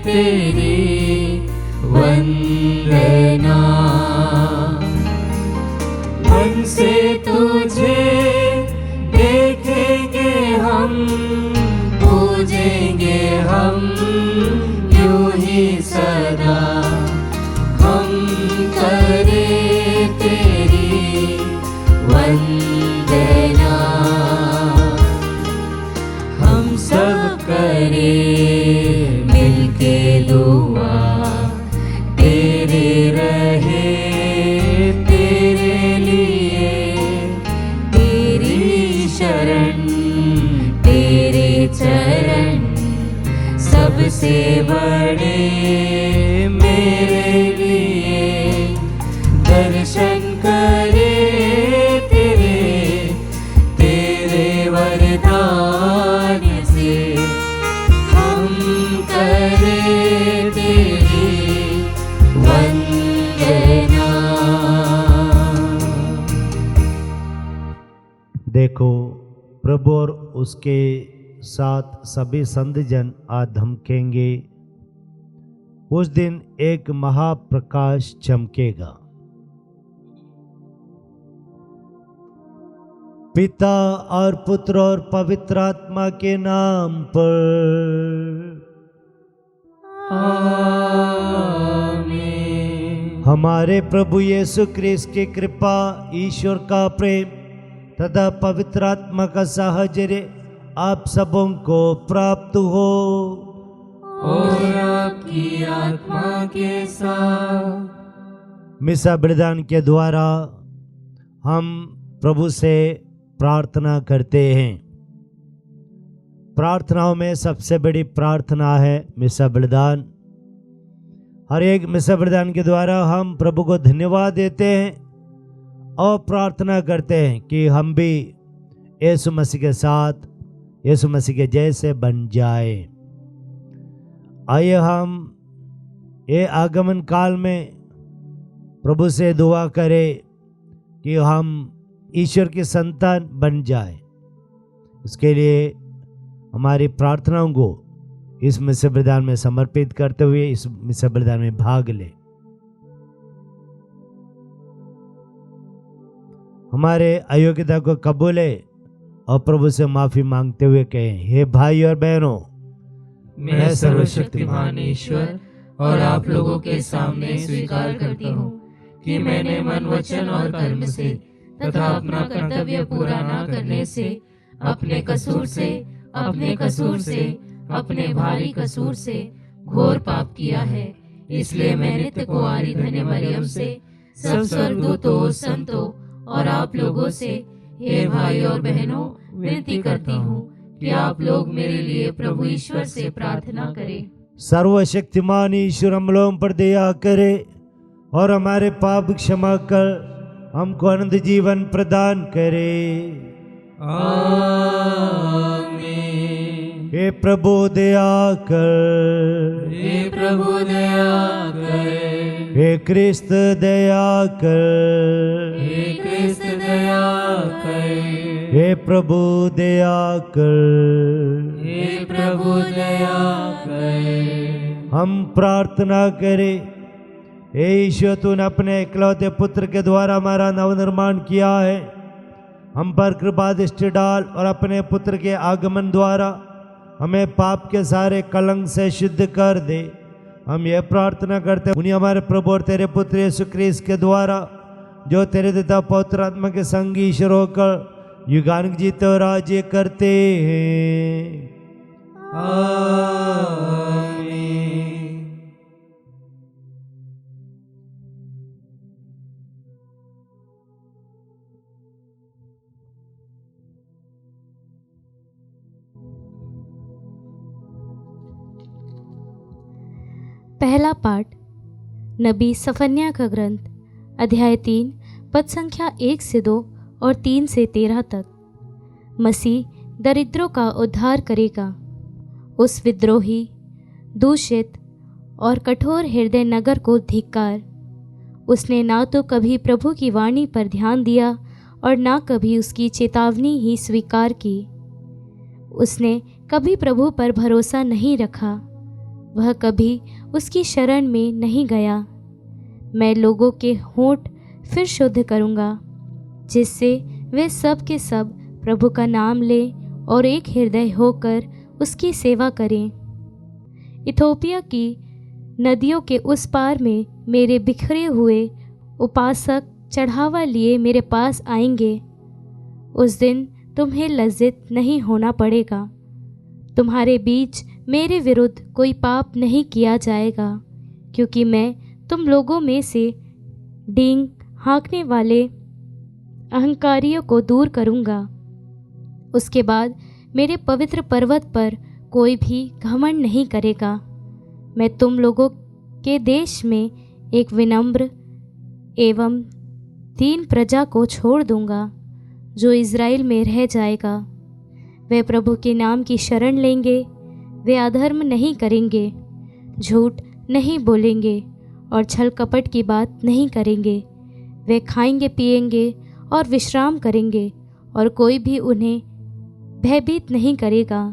तेरी वंदना। मन से तुझे देखेंगे हम, पूजेंगे हम यूं ही सदा। हम करें तेरी वंदना, हम सब करें मिलके दुआ। तेरे रहे तेरे लिए, तेरी शरण तेरे चरण सबसे बड़े मेरे लिए। दर्शन करे तेरे तेरे वरदान से, हम करें तेरी वंदना। देखो, प्रभु और उसके साथ सभी संत जन आज धमकेंगे। उस दिन एक महाप्रकाश चमकेगा। पिता और पुत्र और पवित्र आत्मा के नाम पर आमीन। हमारे प्रभु यीशु क्रिस्त की कृपा, ईश्वर का प्रेम तथा पवित्र आत्मा का साहचर्य आप सबों को प्राप्त हो और आपकी आत्मा के साथ। मिसा बलिदान के द्वारा हम प्रभु से प्रार्थना करते हैं। प्रार्थनाओं में सबसे बड़ी प्रार्थना है मिसा बलिदान। हर एक मिसा बलिदान के द्वारा हम प्रभु को धन्यवाद देते हैं और प्रार्थना करते हैं कि हम भी यीशु मसीह के साथ, यीशु मसीह के जैसे बन जाए। आइए हम ये आगमन काल में प्रभु से दुआ करें कि हम ईश्वर की संतान बन जाए। इसके लिए हमारी प्रार्थनाओं को इस मिसा बलिदान में समर्पित करते हुए इस मिसा बलिदान में भाग ले। हमारे अयोग्यता को कबूले और प्रभु से माफी मांगते हुए कहें, हे भाई और बहनों, मैं सर्वशक्तिमान ईश्वर और आप लोगों के सामने स्वीकार करती हूँ कि मैंने मन, वचन और कर्म से तथा अपना कर्तव्य पूरा न करने से, अपने कसूर से, अपने भारी कसूर से घोर पाप किया है। इसलिए मैं नित्य कुंवारी धन्य मरियम से, सब स्वर्गदूतों, संतों और आप लोगों से, हे भाई और बहनों, विनती करती हूँ कि आप लोग मेरे लिए प्रभु ईश्वर से प्रार्थना करें। सर्वशक्तिमान ईश्वर हम लोगों पर दया करे और हमारे पाप क्षमा कर हमको अनंत जीवन प्रदान करे। आमीन। हे प्रभु दया कर, हे प्रभु दया कर, हे क्रिस्त दया कर, हे क्रिस्त दया कर, हे प्रभु दया कर। हे प्रभु दया कर। हम प्रार्थना करें, हे ईश्वर, तूने अपने इकलौते पुत्र के द्वारा हमारा नवनिर्माण किया है। हम पर कृपा दृष्टि डाल और अपने पुत्र के आगमन द्वारा हमें पाप के सारे कलंक से शुद्ध कर दे। हम ये प्रार्थना करते हैं उन्हीं हमारे प्रभु और तेरे पुत्र यीशु क्रिस्त के द्वारा, जो तेरे पिता पवित्र आत्मा के संग ईश्वर होकर युगानुग जीते और राज्य करते हैं। आमीन। पहला पाठ नबी सफन्याह का ग्रंथ, अध्याय 3, पद संख्या 1 से 2 और 3 से 13 तक। मसीह दरिद्रों का उद्धार करेगा। उस विद्रोही, दूषित और कठोर हृदय नगर को धिक्कार। उसने ना तो कभी प्रभु की वाणी पर ध्यान दिया और ना कभी उसकी चेतावनी ही स्वीकार की। उसने कभी प्रभु पर भरोसा नहीं रखा, वह कभी उसकी शरण में नहीं गया। मैं लोगों के होंठ फिर शुद्ध करूँगा, जिससे वे सब के सब प्रभु का नाम लें और एक हृदय होकर उसकी सेवा करें। इथोपिया की नदियों के उस पार में मेरे बिखरे हुए उपासक चढ़ावा लिए मेरे पास आएंगे। उस दिन तुम्हें लज्जित नहीं होना पड़ेगा। तुम्हारे बीच मेरे विरुद्ध कोई पाप नहीं किया जाएगा, क्योंकि मैं तुम लोगों में से डींग हाँकने वाले अहंकारियों को दूर करूँगा। उसके बाद मेरे पवित्र पर्वत पर कोई भी घमंड नहीं करेगा। मैं तुम लोगों के देश में एक विनम्र एवं दीन प्रजा को छोड़ दूंगा, जो इज़राइल में रह जाएगा। वे प्रभु के नाम की शरण लेंगे। वे अधर्म नहीं करेंगे, झूठ नहीं बोलेंगे और छल कपट की बात नहीं करेंगे। वे खाएंगे पिएंगे और विश्राम करेंगे, और कोई भी उन्हें भयभीत नहीं करेगा।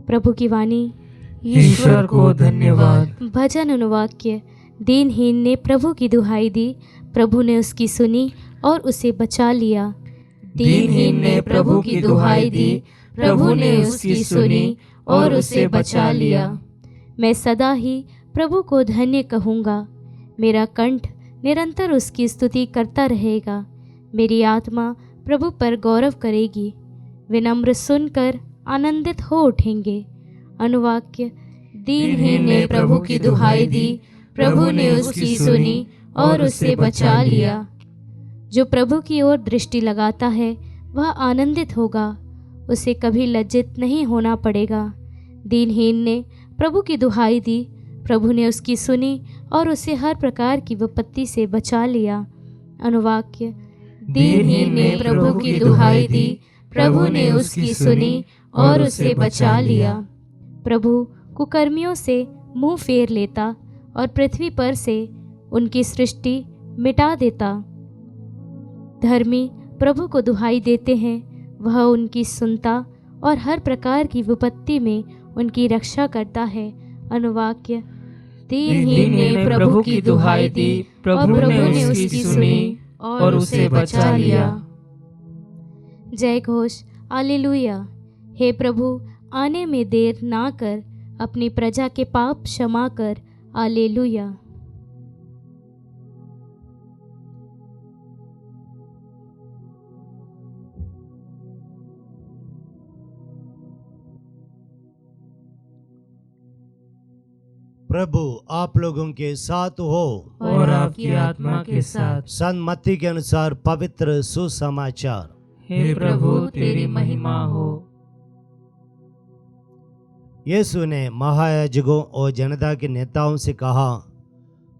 प्रभु की वाणी। ईश्वर को धन्यवाद। भजन अनुवाक्य। दीनहीन ने प्रभु की दुहाई दी, प्रभु ने उसकी सुनी और उसे बचा लिया। दीनहीन ने प्रभु की दुहाई दी, प्रभु ने उसकी सुनी और उसे बचा लिया। मैं सदा ही प्रभु को धन्य कहूँगा। मेरा कंठ निरंतर उसकी स्तुति करता रहेगा। मेरी आत्मा प्रभु पर गौरव करेगी। विनम्र सुनकर आनंदित हो उठेंगे। अनुवाक्य। दीनहीन ने प्रभु की दुहाई दी, प्रभु ने उसकी सुनी और उसे बचा लिया। जो प्रभु की ओर दृष्टि लगाता है वह आनंदित होगा, उसे कभी लज्जित नहीं होना पड़ेगा। दीनहीन ने प्रभु की दुहाई दी, प्रभु ने उसकी सुनी और उसे हर प्रकार की विपत्ति से बचा लिया। अनुवाक्य। दीनहीन ने प्रभु की दुहाई दी, प्रभु ने उसकी सुनी और उसे बचा लिया। प्रभु कुकर्मियों से मुंह फेर लेता और पृथ्वी पर से उनकी सृष्टि मिटा देता। धर्मी प्रभु को दुहाई देते हैं, वह उनकी सुनता और हर प्रकार की विपत्ति में उनकी रक्षा करता है। अनुवाक्य। दीनहीन ने प्रभु की दुहाई दी, प्रभु ने उसकी सुनी और उसे बचा लिया। जय घोष। हालेलुया। हे प्रभु, आने में देर ना कर, अपनी प्रजा के पाप क्षमा कर। हालेलुया। प्रभु आप लोगों के साथ हो और आपकी आत्मा के साथ। संत मत्ती के अनुसार पवित्र सुसमाचार। हे प्रभु तेरी महिमा हो। यीशु ने महायाजकों और जनता के नेताओं से कहा,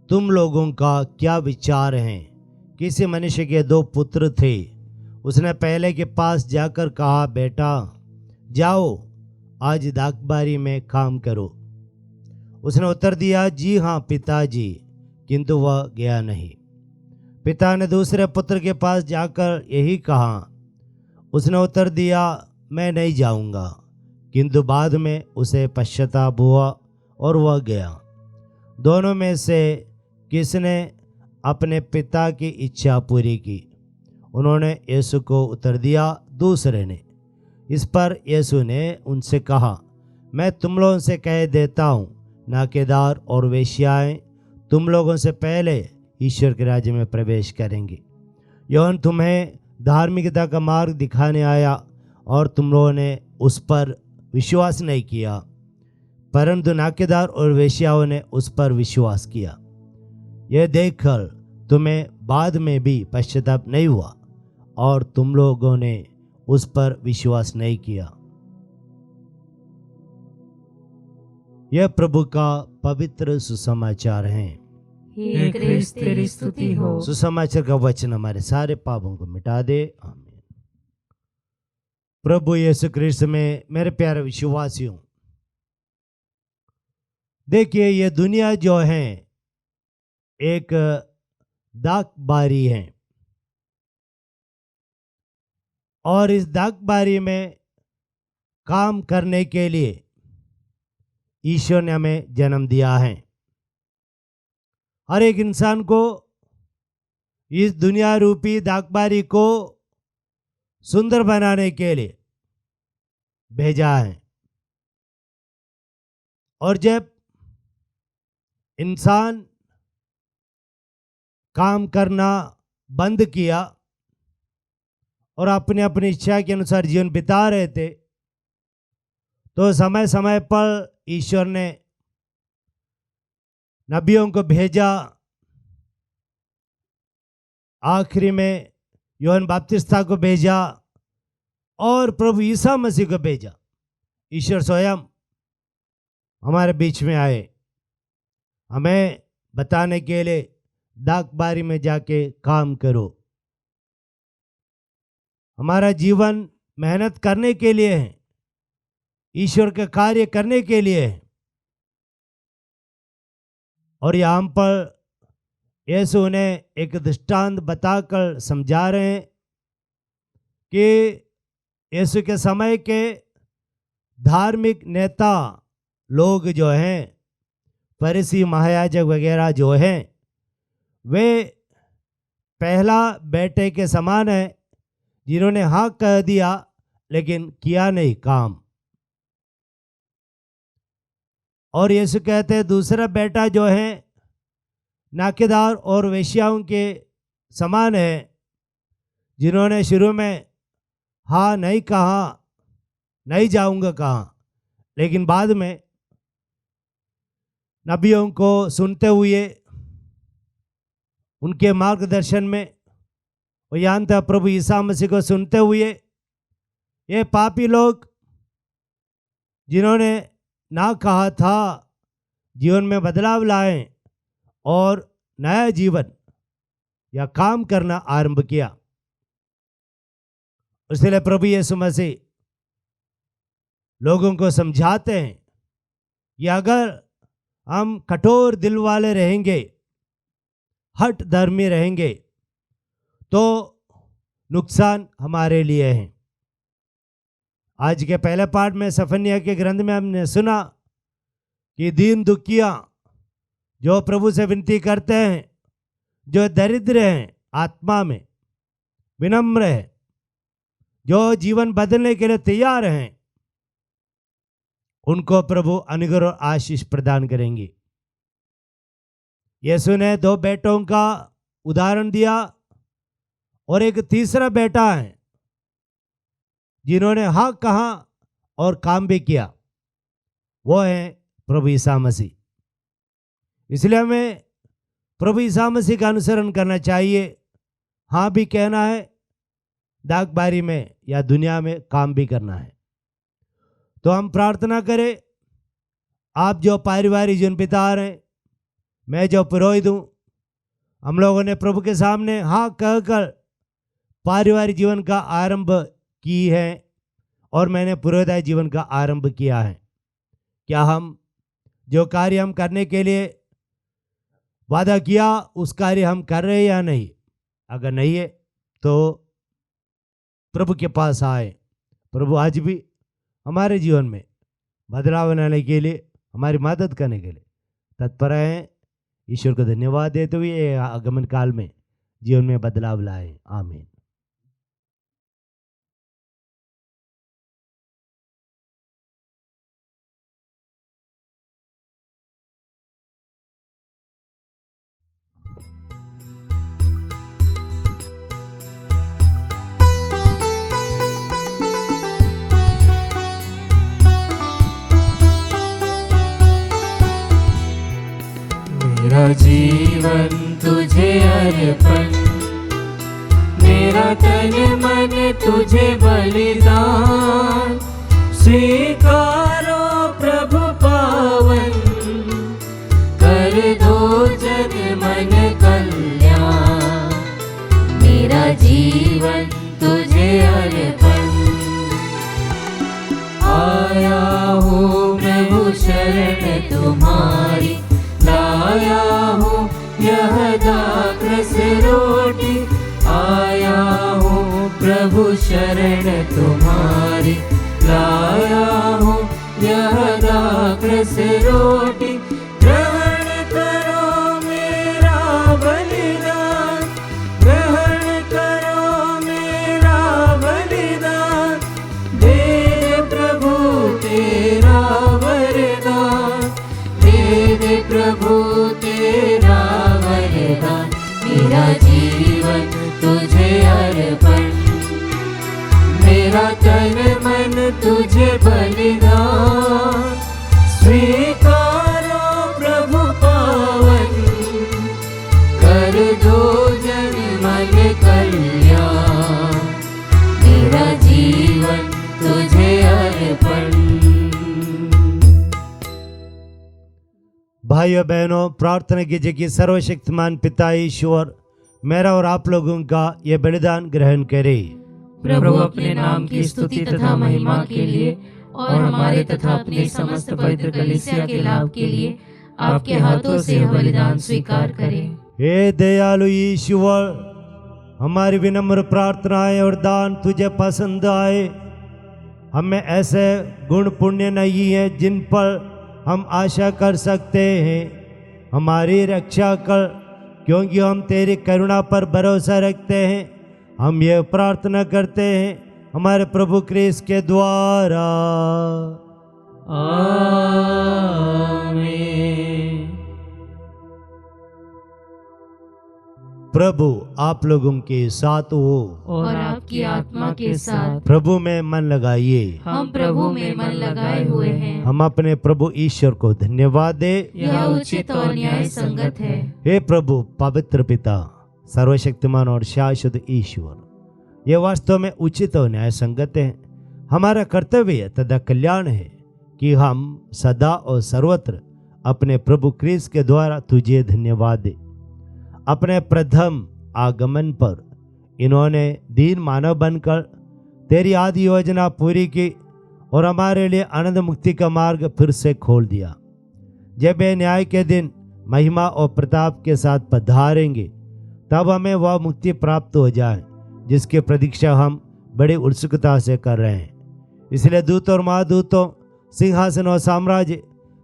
तुम लोगों का क्या विचार है? किसी मनुष्य के 2 पुत्र थे। उसने पहले के पास जाकर कहा, बेटा जाओ आज दाखबारी में काम करो। उसने उत्तर दिया, जी हाँ पिताजी, किंतु वह गया नहीं। पिता ने दूसरे पुत्र के पास जाकर यही कहा। उसने उत्तर दिया, मैं नहीं जाऊंगा, किंतु बाद में उसे पश्चाताप हुआ और वह गया। दोनों में से किसने अपने पिता की इच्छा पूरी की? उन्होंने यीशु को उत्तर दिया, दूसरे ने। इस पर यीशु ने उनसे कहा, मैं तुम लोगों से कह देता हूँ, नाकेदार और वेश्याएं तुम लोगों से पहले ईश्वर के राज्य में प्रवेश करेंगे। यूहन्ना तुम्हें धार्मिकता का मार्ग दिखाने आया और तुम लोगों ने उस पर विश्वास नहीं किया, परंतु नाकेदार और वेश्याओं ने उस पर विश्वास किया। यह देखकर तुम्हें बाद में भी पश्चाताप नहीं हुआ और तुम लोगों ने उस पर विश्वास नहीं किया। यह प्रभु का पवित्र सुसमाचार है। हे क्रिस्त तेरी स्तुति हो। सुसमाचार का वचन हमारे सारे पापों को मिटा दे। आमीन। प्रभु यीशु क्रिस्त में मेरे प्यारे विश्वासियों, देखिए ये दुनिया जो है एक दाखबारी है और इस दाखबारी में काम करने के लिए ईश्वर ने हमें जन्म दिया है। हर एक इंसान को इस दुनिया रूपी दागबारी को सुंदर बनाने के लिए भेजा है। और जब इंसान काम करना बंद किया और अपनी अपनी इच्छा के अनुसार जीवन बिता रहे थे, तो समय समय पर ईश्वर ने नबियों को भेजा। आखिरी में यूहन्ना बपतिस्ता को भेजा और प्रभु ईसा मसीह को भेजा। ईश्वर स्वयं हमारे बीच में आए, हमें बताने के लिए दागबारी में जाके काम करो। हमारा जीवन मेहनत करने के लिए है, ईश्वर का कार्य करने के लिए है। और यहाँ पर यीशु ने एक दृष्टांत बताकर समझा रहे हैं कि यीशु के समय के धार्मिक नेता लोग जो हैं, फरीसी महायाजक वगैरह जो हैं, वे पहला बेटे के समान है जिन्होंने हाँ कह दिया लेकिन किया नहीं काम। और यीशु कहते हैं दूसरा बेटा जो है नाकेदार और वेश्याओं के समान है, जिन्होंने शुरू में हाँ नहीं कहा, नहीं जाऊंगा कहा, लेकिन बाद में नबियों को सुनते हुए उनके मार्गदर्शन में और यहाँ तक प्रभु ईसा मसीह को सुनते हुए ये पापी लोग जिन्होंने ना कहा था जीवन में बदलाव लाए और नया जीवन या काम करना आरंभ किया। इसलिए प्रभु यीशु मसीह लोगों को समझाते हैं कि अगर हम कठोर दिल वाले रहेंगे, हठ धर्मी रहेंगे, तो नुकसान हमारे लिए है। आज के पहले पाठ में सफन्याह के ग्रंथ में हमने सुना कि दीन दुखिया जो प्रभु से विनती करते हैं, जो दरिद्र हैं, आत्मा में विनम्र है, जो जीवन बदलने के लिए तैयार हैं, उनको प्रभु अनुग्रह और आशीष प्रदान करेंगे। यीशु ने 2 बेटों का उदाहरण दिया और एक तीसरा बेटा है जिन्होंने हाँ कहा और काम भी किया, वो है प्रभु ईसा मसीह। इसलिए हमें प्रभु ईसा मसीह का अनुसरण करना चाहिए। हाँ भी कहना है, दागबारी में या दुनिया में काम भी करना है। तो हम प्रार्थना करें, आप जो पारिवारिक जीवन बिता रहे हैं, मैं जो पुरोहित हूँ, हम लोगों ने प्रभु के सामने हाँ कहकर पारिवारिक जीवन का आरंभ की है और मैंने पुरोहित जीवन का आरंभ किया है। क्या हम जो कार्य हम करने के लिए वादा किया उस कार्य हम कर रहे हैं या नहीं? अगर नहीं है तो प्रभु के पास आए। प्रभु आज भी हमारे जीवन में बदलाव बनाने के लिए, हमारी मदद करने के लिए तत्पर हैं। ईश्वर को धन्यवाद देते हुए आगमन काल में जीवन में बदलाव लाए। आमीन। मेरा जीवन तुझे अर्पण, मेरा तन मन तुझे बलिदान, स्वीकारो प्रभु पावन, कर दो जन मन कल्याण। मेरा जीवन तुझे अर्पण, आया हूँ प्रभु शरण तुम्हारी, लाया हूँ यह दाखरस रोटी, आया हूँ प्रभु शरण तुम्हारी, लाया हूँ यह दाखरस रस रोटी ग्रहण करो मेरा बलिदान, ग्रहण करो मेरा बलिदान, दे प्रभु तेरा वरदान, दे प्रभु तेरा वरदान, मेरा जीवन तुझे अर्पण, मेरा तन मन तुझे बलिदान, स्वीकारो प्रभु पावन, कर दो जन मन कल्याण, मेरा जीवन तुझे अर्पण। भाइयों बहनों, प्रार्थना कीजिए कि सर्वशक्तिमान पिता ईश्वर मेरा और आप लोगों का ये बलिदान ग्रहण करे। प्रभु अपने नाम की स्तुति तथा महिमा के लिए और हमारे तथा अपने समस्त पवित्र कलीसिया के लाभ के लिए आपके हाथों से यह बलिदान स्वीकार करें। हे दयालु ईश्वर, हमारी विनम्र प्रार्थनाएं और दान तुझे पसंद आए। हमें ऐसे गुण पुण्य नहीं है जिन पर हम आशा कर सकते हैं। हमारी रक्षा कर, क्योंकि हम तेरी करुणा पर भरोसा रखते हैं। हम ये प्रार्थना करते हैं हमारे प्रभु क्रिस्त के द्वारा। आमीन। प्रभु आप लोगों के साथ हो और आपकी आत्मा के साथ। प्रभु में मन लगाइए। हम प्रभु में मन लगाए हुए हैं। हम अपने प्रभु ईश्वर को धन्यवाद दे। यह उचित और न्याय संगत है। हे प्रभु पवित्र पिता, सर्वशक्तिमान और शाश्वत ईश्वर, ये वास्तव में उचित और न्याय संगत है। हमारा कर्तव्य तथा कल्याण है कि हम सदा और सर्वत्र अपने प्रभु क्रिस्त के द्वारा तुझे धन्यवाद दे। अपने प्रथम आगमन पर इन्होंने दीन मानव बनकर तेरी आदि योजना पूरी की और हमारे लिए आनंद मुक्ति का मार्ग फिर से खोल दिया। जब ये न्याय के दिन महिमा और प्रताप के साथ पधारेंगे, तब हमें वह मुक्ति प्राप्त हो जाए जिसकी प्रतीक्षा हम बड़ी उत्सुकता से कर रहे हैं। इसलिए दूत और महादूतों, सिंहासन और साम्राज्य,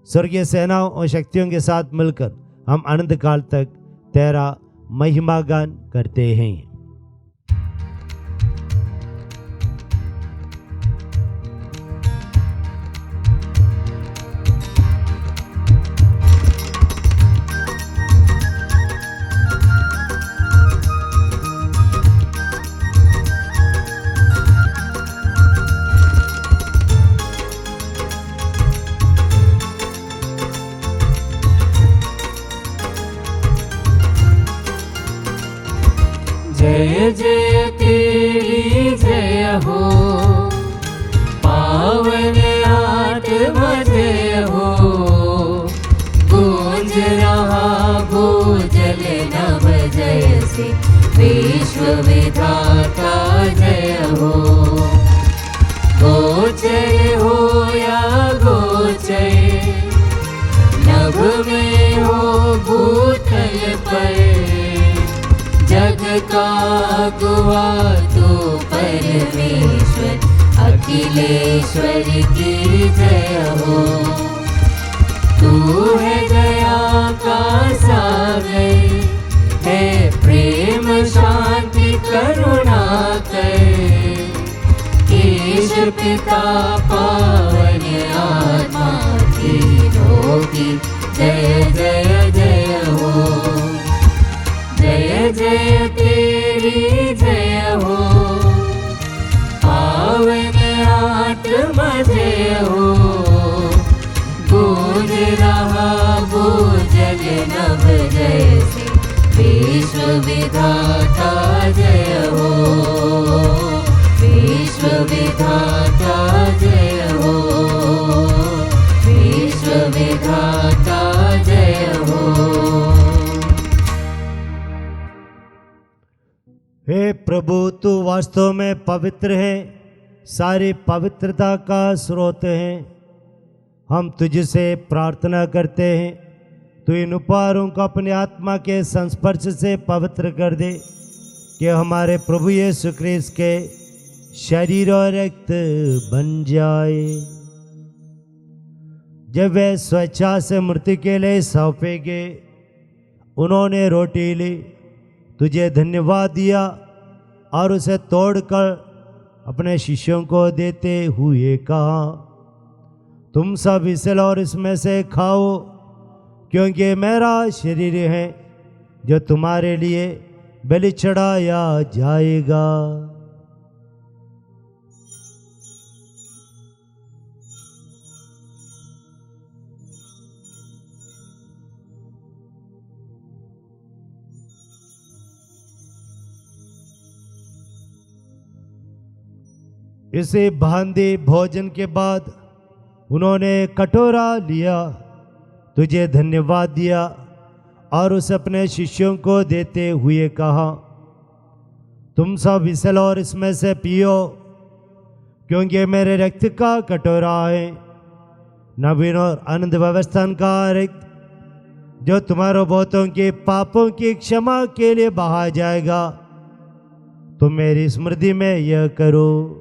स्वर्गीय सेनाओं और शक्तियों के साथ मिलकर हम अनंत काल तक तेरा महिमा गान करते हैं। जय जय तेरी जय हो, पावन आत्मा जय हो, गूंज रहा भूजल नभ जय से, विश्व विधाता जय हो। गोचर हो या गोचर, नभ में हो भूतल पर, जग का गुआ तू परमेश्वर, अखिलेश्वर की जय हो। तू है दया का सागर, है प्रेम शांति करुणा कर, ईश पिता पावन आत्मा तीनों की जय जय जय हो। जय जय तेरी जय हो, पावन आत्मा जय हो, गूंज रहा भूजल नभ जय से, विश्व विधाता जय हो, विश्व विधाता जय हो, विश्व विधाता जय हो। हे प्रभु, तू वास्तव में पवित्र है, सारी पवित्रता का स्रोत है। हम तुझसे प्रार्थना करते हैं, तू इन उपहारों को अपने आत्मा के संस्पर्श से पवित्र कर दे, कि हमारे प्रभु यीशु क्रिस्त के शरीर और रक्त बन जाए। जब वे स्वेच्छा से मृत्यु के लिए सौंपेंगे, उन्होंने रोटी ली, तुझे धन्यवाद दिया और उसे तोड़कर अपने शिष्यों को देते हुए कहा, तुम सब इसे लो और इसमें से खाओ, क्योंकि मेरा शरीर है जो तुम्हारे लिए बलि चढ़ाया जाएगा। इसे भांति भोजन के बाद उन्होंने कटोरा लिया, तुझे धन्यवाद दिया और उसे अपने शिष्यों को देते हुए कहा, तुम सब इसे लो और इसमें से पियो, क्योंकि मेरे रक्त का कटोरा है, नवीन और अनंत व्यवस्था का रक्त, जो तुम्हारे बहुतों के पापों की क्षमा के लिए बहा जाएगा। तुम मेरी स्मृति में यह करो।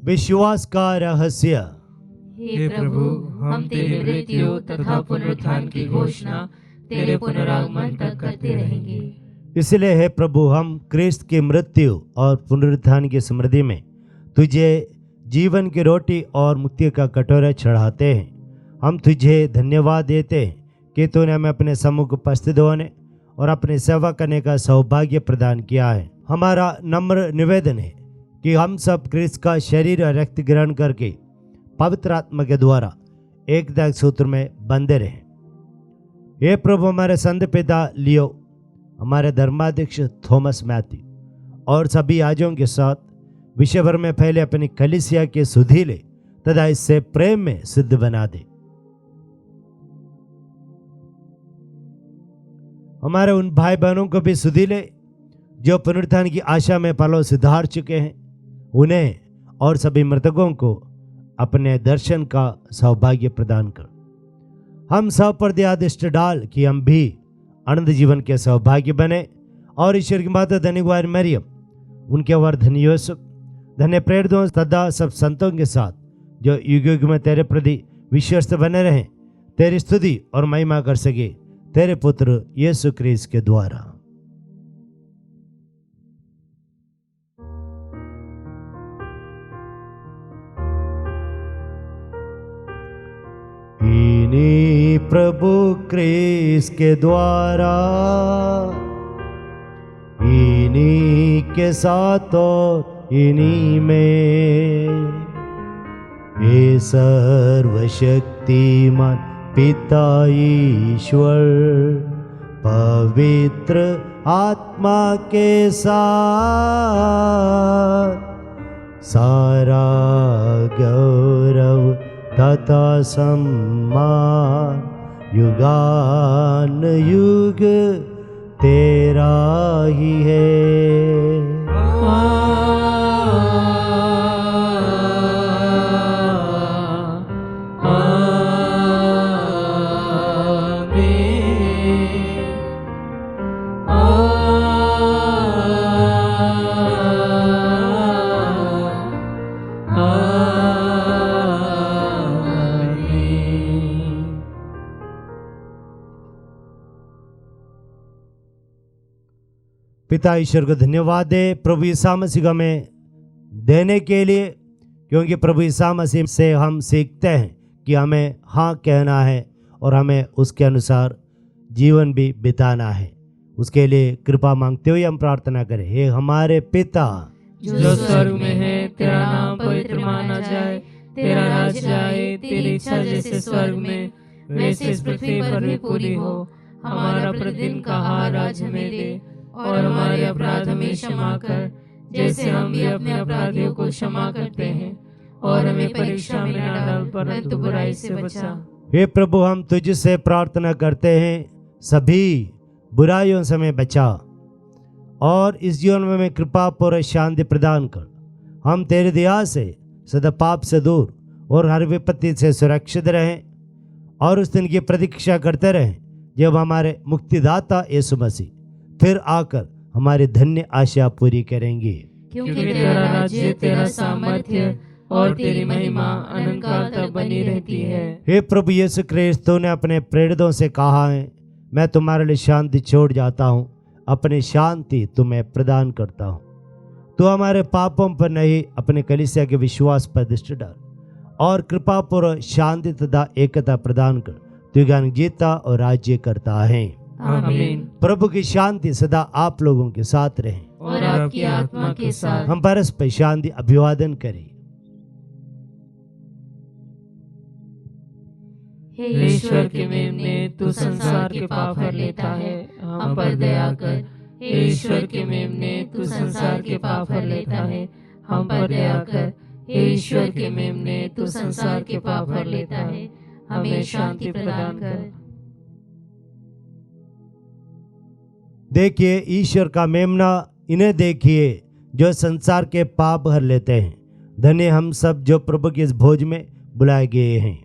विश्वास का रहस्य। हे प्रभु, हम तेरी मृत्यु तथा पुनरुत्थान की घोषणा तेरे पुनरागमन तक करते रहेंगे। इसलिए हे प्रभु, हम क्रिस्त की मृत्यु और पुनरुत्थान की स्मृति में तुझे जीवन की रोटी और मुक्ति का कटोरा चढ़ाते हैं। हम तुझे धन्यवाद देते हैं कि तूने हमें अपने सम्मुख उपस्थित होने और अपनी सेवा करने का सौभाग्य प्रदान किया है। हमारा नम्र निवेदन है कि हम सब क्रिस्त का शरीर और रक्त ग्रहण करके पवित्र आत्मा के द्वारा एकता सूत्र में बंधे रहें। हे प्रभु, हमारे संत पिता लियो, हमारे धर्माध्यक्ष थॉमस मैथ्यू और सभी याजकों के साथ विश्व भर में फैले अपनी कलीसिया के सुधि ले तथा इससे प्रेम में सिद्ध बना दे। हमारे उन भाई बहनों को भी सुधि ले जो पुनरुत्थान की आशा में पलों से धार चुके हैं, उन्हें और सभी मृतकों को अपने दर्शन का सौभाग्य प्रदान कर। हम सब पर दयादृष्टि डाल कि हम भी अनंत जीवन के सौभाग्य बने और ईश्वर की माता धन्य कुमारी मरियम, उनके वर धन्य यूसुफ, धन्य प्रेरितों तथा सब संतों के साथ जो युग युग में तेरे प्रति विश्वस्त बने रहें, तेरी स्तुति और महिमा कर सके तेरे पुत्र यीशु क्रिस्त के द्वारा। इन्हीं प्रभु क्रिस्त के द्वारा, इन्हीं के साथ और इन्हीं में, हे सर्वशक्तिमान पिता ईश्वर, पवित्र आत्मा के साथ सारा गौरव तथा सम्मान युगान युग तेरा ही है। पिता ईश्वर को धन्यवाद दे प्रभु यीशु मसीह में देने के लिए, क्योंकि प्रभु यीशु मसीह से हम सीखते हैं कि हमें हाँ कहना है और हमें उसके अनुसार जीवन भी बिताना है। उसके लिए कृपा मांगते हुए हम प्रार्थना करें। हे हमारे पिता जो स्वर्ग में है, तेरा नाम पवित्र माना जाए, तेरा राज्य आए, तेरी इच्छा जैसे स्वर्ग में वैसे इस पृथ्वी पर भी पूरी हो। हमारा प्रतिदिन का आहार आज हमें दे और हमारे अपराध हमें क्षमा कर, जैसे हम भी अपने अपराधियों को क्षमा करते हैं, और हमें परीक्षा में न डाल परंतु बुराई से बचा। हे प्रभु, हम तुझसे प्रार्थना करते हैं, सभी बुराइयों से हमें बचा और इस जीवन में हमें कृपा पूर्ण शांति प्रदान कर। हम तेरी दया से सदा पाप से दूर और हर विपत्ति से सुरक्षित रहें और उस दिन की प्रतीक्षा करते रहें जब हमारे मुक्तिदाता यीशु मसीह फिर आकर हमारी धन्य आशा पूरी करेंगे। क्योंकि तेरा राज्य, तेरा सामर्थ्य और तेरी महिमा अनंत काल तक बनी रहती है। हे प्रभु यीशु क्रिस्त, तूने अपने प्रेरितों से कहा है, मैं तुम्हारे लिए शांति छोड़ जाता हूँ, अपनी शांति तुम्हें प्रदान करता हूँ। तू हमारे पापों पर नहीं, अपने कलीसिया के विश्वास पर दृष्टि डाल और कृपा पूर्वक शांति तथा एकता प्रदान कर। तू ज्ञान जीता और राज्य करता है। आमीन। प्रभु की शांति सदा आप लोगों के साथ रहे और आपकी आत्मा के साथ। हम परस्पर शांति अभिवादन करें। हे ईश्वर के मेमने, तू संसार के पाप हर लेता है, हम पर दया कर। हे ईश्वर के मेमने, तू संसार के पाप हर लेता है, हम पर दया कर। हे ईश्वर के मेमने, तू संसार के पाप हर लेता है, हमें शांति प्रदान कर। देखिए ईश्वर का मेमना, इन्हें देखिए जो संसार के पाप हर लेते हैं। धन्य हम सब जो प्रभु के इस भोज में बुलाए गए हैं।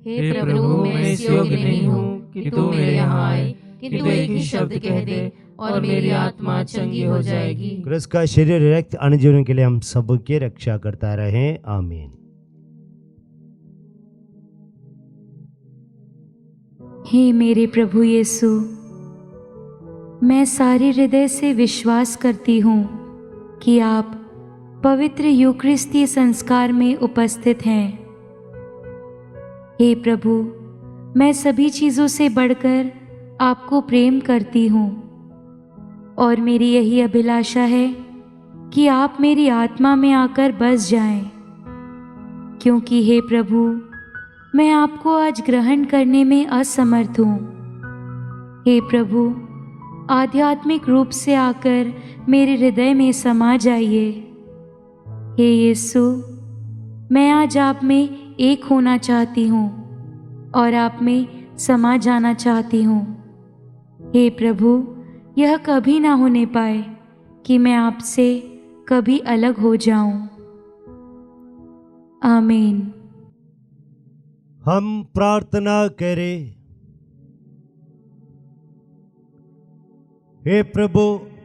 हे प्रभु, मैं इस योग्य नहीं हूँ कि तू मेरे यहाँ आए, किंतु एक ही शब्द कह दे और मेरी आत्मा चंगी हो जाएगी। क्रिस्त का शरीर रक्त अनुजीवन के लिए हम सबकी रक्षा करता रहे। आमीन। हे मेरे प्रभु यीशु, मैं सारे हृदय से विश्वास करती हूँ कि आप पवित्र यूकरिस्तीय संस्कार में उपस्थित हैं। हे प्रभु, मैं सभी चीज़ों से बढ़कर आपको प्रेम करती हूँ और मेरी यही अभिलाषा है कि आप मेरी आत्मा में आकर बस जाएं, क्योंकि हे प्रभु, मैं आपको आज ग्रहण करने में असमर्थ हूँ। हे प्रभु, आध्यात्मिक रूप से आकर मेरे हृदय में समा जाइए। हे यीशु, मैं आज आप में एक होना चाहती हूँ और आप में समा जाना चाहती हूँ। हे प्रभु, यह कभी ना होने पाए कि मैं आपसे कभी अलग हो जाऊं। आमीन। हम प्रार्थना करें। हे प्रभु,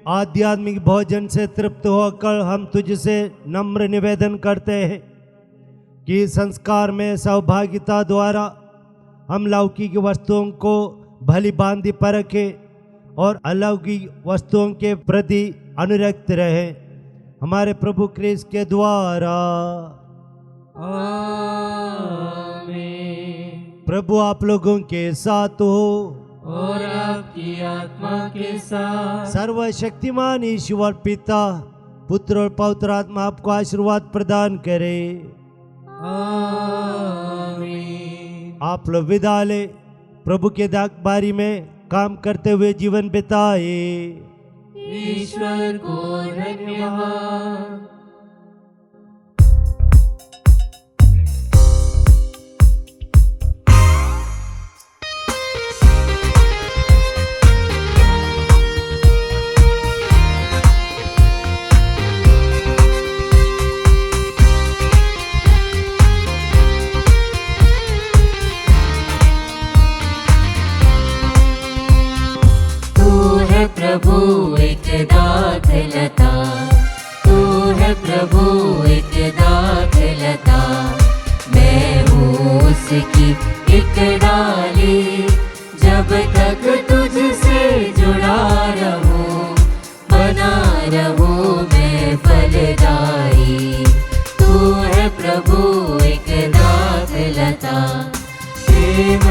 आध्यात्मिक भोजन से तृप्त होकर हम तुझसे नम्र निवेदन करते हैं कि संस्कार में सौभाग्यता द्वारा हम लौकिक वस्तुओं को भली भांति परखें और अलौकिक वस्तुओं के प्रति अनुरक्त रहें, हमारे प्रभु क्रिस्त के द्वारा। आमीन। प्रभु आप लोगों के साथ हो और आपकी आत्मा के साथ। सर्वशक्तिमान ईश्वर पिता, पुत्र और पवित्र आत्मा आपको आशीर्वाद प्रदान करे। आमीन। आप लोग विदा ले, प्रभु के दागबारी में काम करते हुए जीवन बिताए। ईश्वर को धन्यवाद। प्रभु एक दाखलता, तू है प्रभु एक दाखलता, मैं हूँ उसकी एक डाली, जब तक तुझसे जुड़ा रहूं, बना रहूं मैं फलदायी। तू है प्रभु एक दाखलता, प्रेम